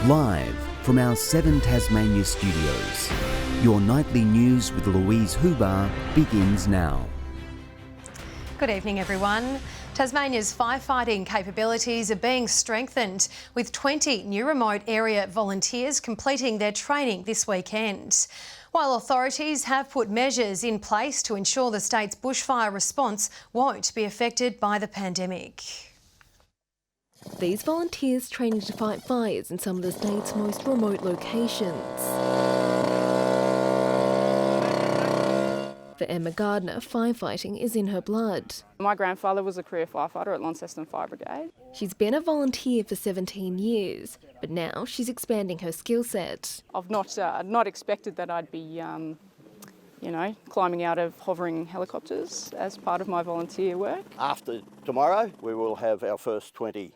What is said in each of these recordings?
Live from our 7 Tasmania studios, your nightly news with Louise Hobart begins now. Good evening, everyone. Tasmania's firefighting capabilities are being strengthened, with 20 new remote area volunteers completing their training this weekend. While authorities have put measures in place to ensure the state's bushfire response won't be affected by the pandemic. These volunteers training to fight fires in some of the state's most remote locations. For Emma Gardner, firefighting is in her blood. My grandfather was a career firefighter at Launceston Fire Brigade. She's been a volunteer for 17 years, but now she's expanding her skill set. I've not expected that I'd be, climbing out of hovering helicopters as part of my volunteer work. After tomorrow, we will have our first 20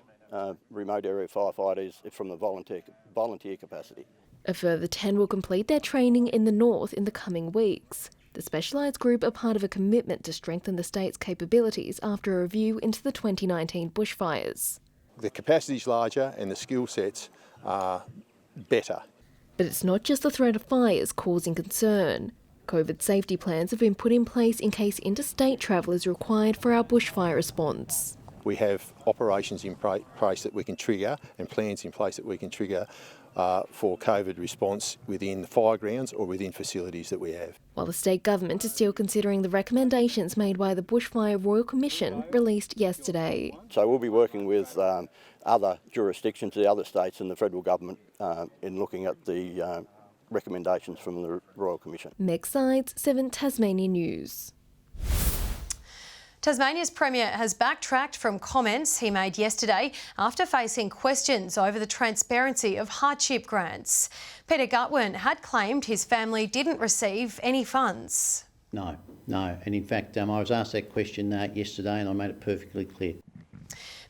remote area firefighters from the volunteer capacity. A further 10 will complete their training in the north in the coming weeks. The specialised group are part of a commitment to strengthen the state's capabilities after a review into the 2019 bushfires. The capacity's larger and the skill sets are better. But it's not just the threat of fires causing concern. COVID safety plans have been put in place in case interstate travel is required for our bushfire response. We have operations in place that we can trigger and plans in place that we can trigger for COVID response within the fire grounds or within facilities that we have. While the state government is still considering the recommendations made by the Bushfire Royal Commission released yesterday. So we'll be working with other jurisdictions, the other states and the federal government in looking at the recommendations from the Royal Commission. Meg Sides, 7 Tasmania News. Tasmania's Premier has backtracked from comments he made yesterday after facing questions over the transparency of hardship grants. Peter Gutwein had claimed his family didn't receive any funds. No. And in fact, I was asked that question yesterday and I made it perfectly clear.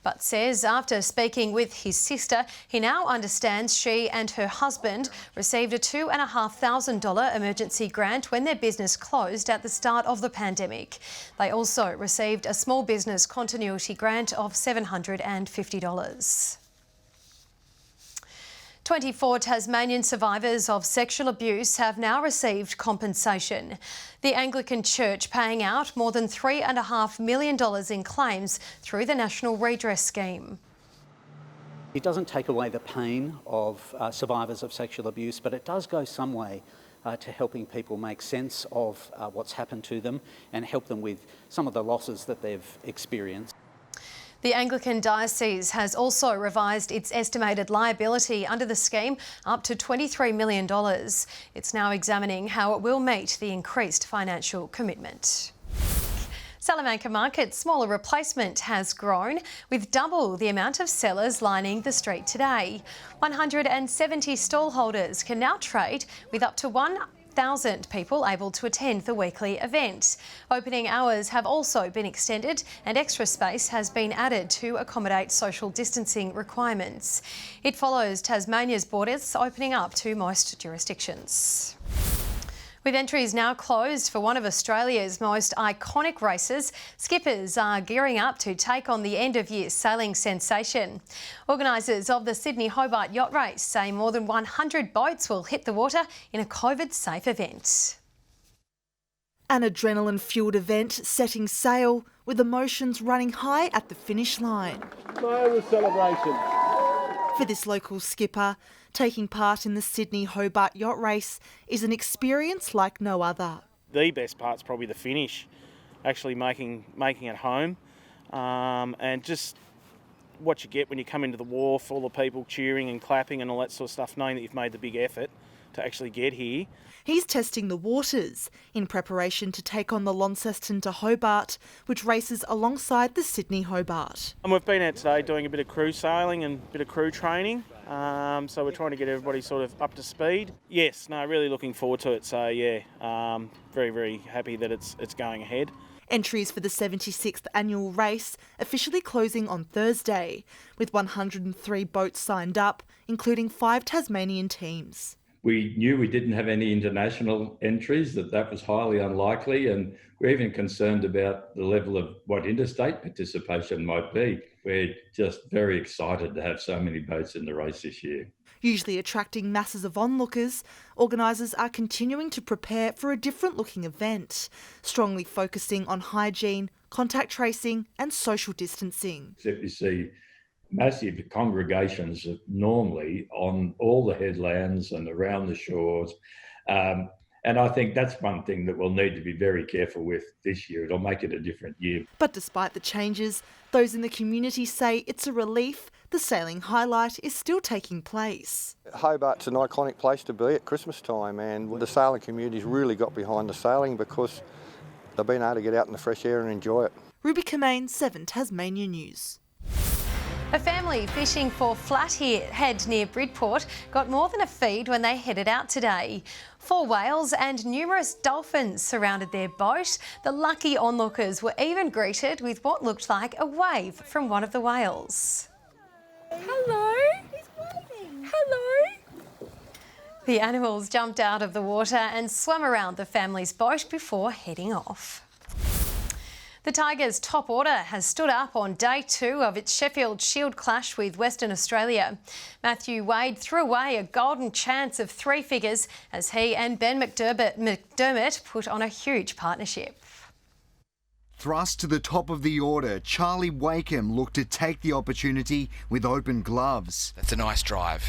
But says after speaking with his sister, he now understands she and her husband received a $2,500 emergency grant when their business closed at the start of the pandemic. They also received a small business continuity grant of $750. 24 Tasmanian survivors of sexual abuse have now received compensation. The Anglican Church paying out more than $3.5 million in claims through the National Redress Scheme. It doesn't take away the pain of survivors of sexual abuse, but it does go some way to helping people make sense of what's happened to them and help them with some of the losses that they've experienced. The Anglican Diocese has also revised its estimated liability under the scheme up to $23 million. It's now examining how it will meet the increased financial commitment. Salamanca Markets' smaller replacement has grown, with double the amount of sellers lining the street today. 170 stallholders can now trade, with up to 1,000 people able to attend the weekly event. Opening hours have also been extended and extra space has been added to accommodate social distancing requirements. It follows Tasmania's borders opening up to most jurisdictions. With entries now closed for one of Australia's most iconic races, skippers are gearing up to take on the end-of-year sailing sensation. Organisers of the Sydney-Hobart yacht race say more than 100 boats will hit the water in a COVID-safe event. An adrenaline-fuelled event setting sail with emotions running high at the finish line. No celebration. For this local skipper, taking part in the Sydney-Hobart yacht race is an experience like no other. The best part's probably the finish, actually making it home, and just what you get when you come into the wharf, all the people cheering and clapping and all that sort of stuff, knowing that you've made the big effort to actually get here. He's testing the waters in preparation to take on the Launceston to Hobart, which races alongside the Sydney-Hobart. And we've been out today doing a bit of crew sailing and a bit of crew training, so we're trying to get everybody sort of up to speed. Yes, really looking forward to it, so yeah, very, very happy that it's going ahead. Entries for the 76th annual race officially closing on Thursday, with 103 boats signed up, including 5 Tasmanian teams. We knew we didn't have any international entries, that was highly unlikely, and we're even concerned about the level of what interstate participation might be. We're just very excited to have so many boats in the race this year. Usually attracting masses of onlookers, organisers are continuing to prepare for a different looking event, strongly focusing on hygiene, contact tracing and social distancing. Except you see massive congregations normally on all the headlands and around the shores. And I think that's one thing that we'll need to be very careful with this year. It'll make it a different year. But despite the changes, those in the community say it's a relief the sailing highlight is still taking place. Hobart's an iconic place to be at Christmas time, and the sailing community's really got behind the sailing because they've been able to get out in the fresh air and enjoy it. Ruby Kamain, 7 Tasmania News. A family fishing for flathead near Bridport got more than a feed when they headed out today. 4 whales and numerous dolphins surrounded their boat. The lucky onlookers were even greeted with what looked like a wave from one of the whales. Hello. He's waving. Hello. The animals jumped out of the water and swam around the family's boat before heading off. The Tigers' top order has stood up on day 2 of its Sheffield Shield clash with Western Australia. Matthew Wade threw away a golden chance of 3 figures as he and Ben McDermott put on a huge partnership. Thrust to the top of the order, Charlie Wakeham looked to take the opportunity with open gloves. That's a nice drive.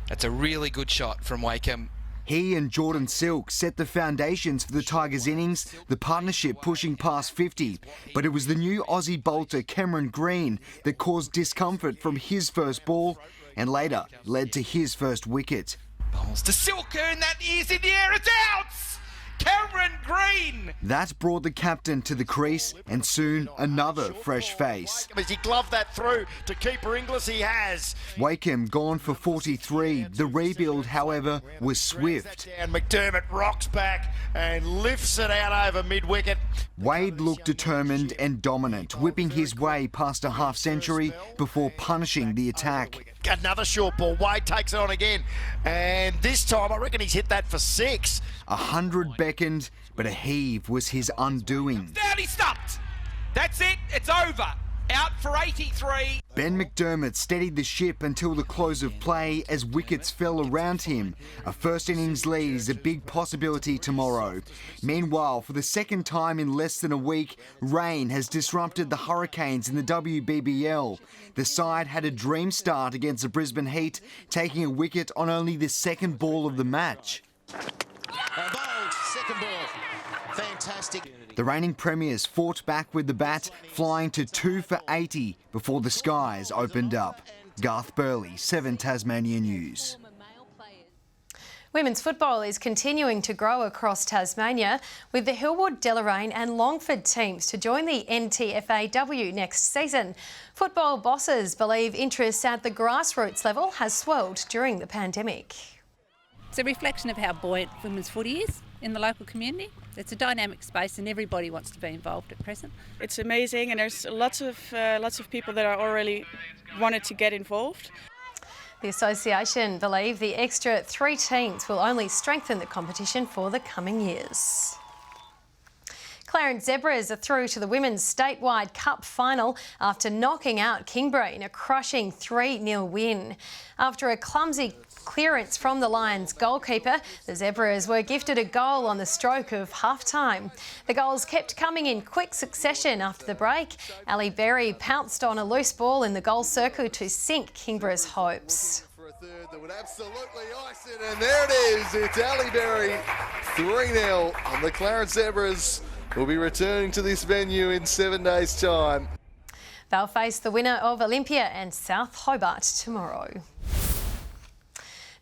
That's a really good shot from Wakeham. He and Jordan Silk set the foundations for the Tigers' innings, the partnership pushing past 50. But it was the new Aussie bolter Cameron Green that caused discomfort from his first ball and later led to his first wicket. Bowls to Silk, and that is in the air, it's out! Cameron Green! That brought the captain to the crease and soon another fresh face. As he gloved that through to keeper Inglis, he has. Wakeham gone for 43. The rebuild, however, was swift. And McDermott rocks back and lifts it out over mid-wicket. Wade looked determined and dominant, whipping his way past a half-century before punishing the attack. Another short ball. Wade takes it on again. And this time, I reckon he's hit that for 6. 100 beckoned, but a heave was his undoing. Down, he stopped. That's it. It's over. Out for 83. Ben McDermott steadied the ship until the close of play as wickets fell around him. A first innings lead is a big possibility tomorrow. Meanwhile, for the second time in less than a week, rain has disrupted the Hurricanes in the WBBL. The side had a dream start against the Brisbane Heat, taking a wicket on only the second ball of the match. Bowled, second ball. Fantastic. The reigning premiers fought back with the bat, flying to 2 for 80 before the skies opened up. Garth Burley, 7 Tasmania News. Women's football is continuing to grow across Tasmania, with the Hillwood, Deloraine and Longford teams to join the NTFAW next season. Football bosses believe interest at the grassroots level has swelled during the pandemic. It's a reflection of how buoyant women's footy is in the local community. It's a dynamic space and everybody wants to be involved at present. It's amazing, and there's lots of people that are already wanted to get involved. The association believe the extra 3 teams will only strengthen the competition for the coming years. Clarence Zebras are through to the Women's Statewide Cup final after knocking out Kingborough in a crushing 3-0 win. After a clumsy clearance from the Lions goalkeeper, the Zebras were gifted a goal on the stroke of half-time. The goals kept coming in quick succession after the break. Ali Berry pounced on a loose ball in the goal circle to sink Kingborough's hopes. That would absolutely ice it, and there it is. It's Ali Berry, 3-0, and the Clarence Zebras will be returning to this venue in 7 days' time. They'll face the winner of Olympia and South Hobart tomorrow.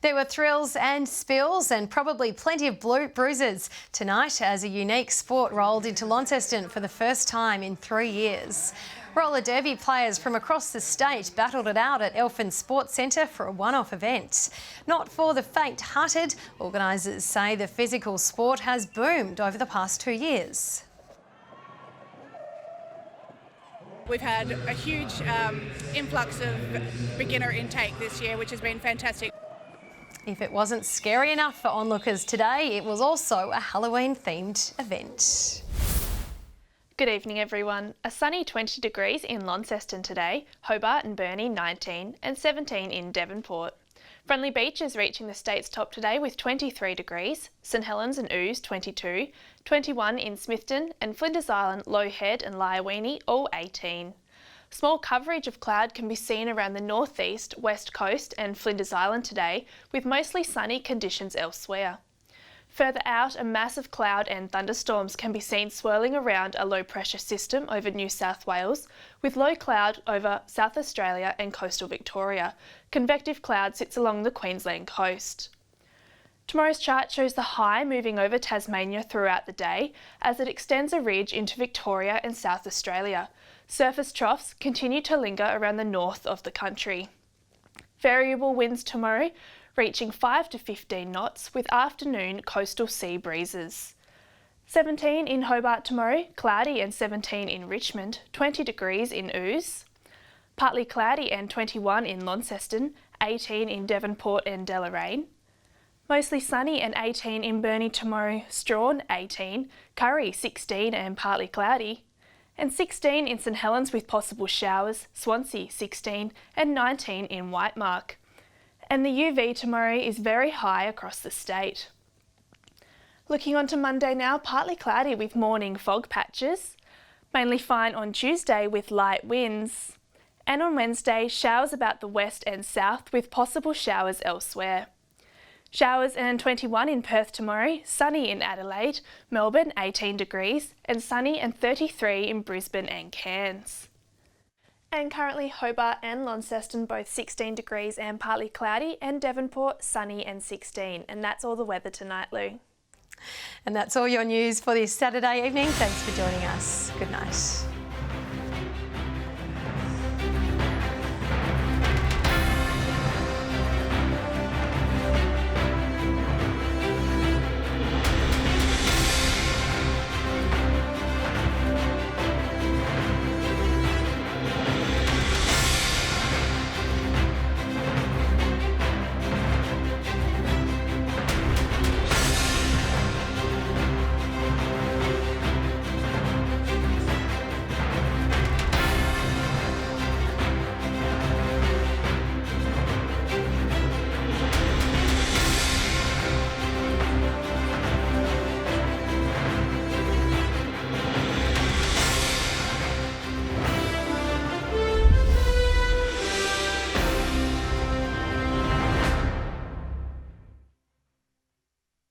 There were thrills and spills and probably plenty of bruises tonight as a unique sport rolled into Launceston for the first time in 3 years. Roller derby players from across the state battled it out at Elfin Sports Centre for a one-off event. Not for the faint-hearted, organisers say the physical sport has boomed over the past 2 years. We've had a huge influx of beginner intake this year, which has been fantastic. If it wasn't scary enough for onlookers today, it was also a Halloween-themed event. Good evening everyone. A sunny 20 degrees in Launceston today, Hobart and Burnie 19 and 17 in Devonport. Friendly Beach is reaching the state's top today with 23 degrees, St Helens and Ouse 22, 21 in Smithton and Flinders Island, Low Head and Liaweenie all 18. Small coverage of cloud can be seen around the northeast, west coast and Flinders Island today, with mostly sunny conditions elsewhere. Further out, a mass of cloud and thunderstorms can be seen swirling around a low pressure system over New South Wales, with low cloud over South Australia and coastal Victoria. Convective cloud sits along the Queensland coast. Tomorrow's chart shows the high moving over Tasmania throughout the day as it extends a ridge into Victoria and South Australia. Surface troughs continue to linger around the north of the country. Variable winds tomorrow, reaching 5 to 15 knots with afternoon coastal sea breezes. 17 in Hobart tomorrow, cloudy and 17 in Richmond, 20 degrees in Ouse. Partly cloudy and 21 in Launceston, 18 in Devonport and Deloraine. Mostly sunny and 18 in Burnie tomorrow, Strawn 18, Curry 16 and partly cloudy. And 16 in St Helens with possible showers, Swansea 16 and 19 in Whitemark. And the UV tomorrow is very high across the state. Looking on to Monday now, partly cloudy with morning fog patches. Mainly fine on Tuesday with light winds. And on Wednesday, showers about the west and south with possible showers elsewhere. Showers and 21 in Perth tomorrow, sunny in Adelaide, Melbourne 18 degrees and sunny and 33 in Brisbane and Cairns. And currently Hobart and Launceston both 16 degrees and partly cloudy, and Devonport sunny and 16. And that's all the weather tonight, Lou. And that's all your news for this Saturday evening. Thanks for joining us. Good night.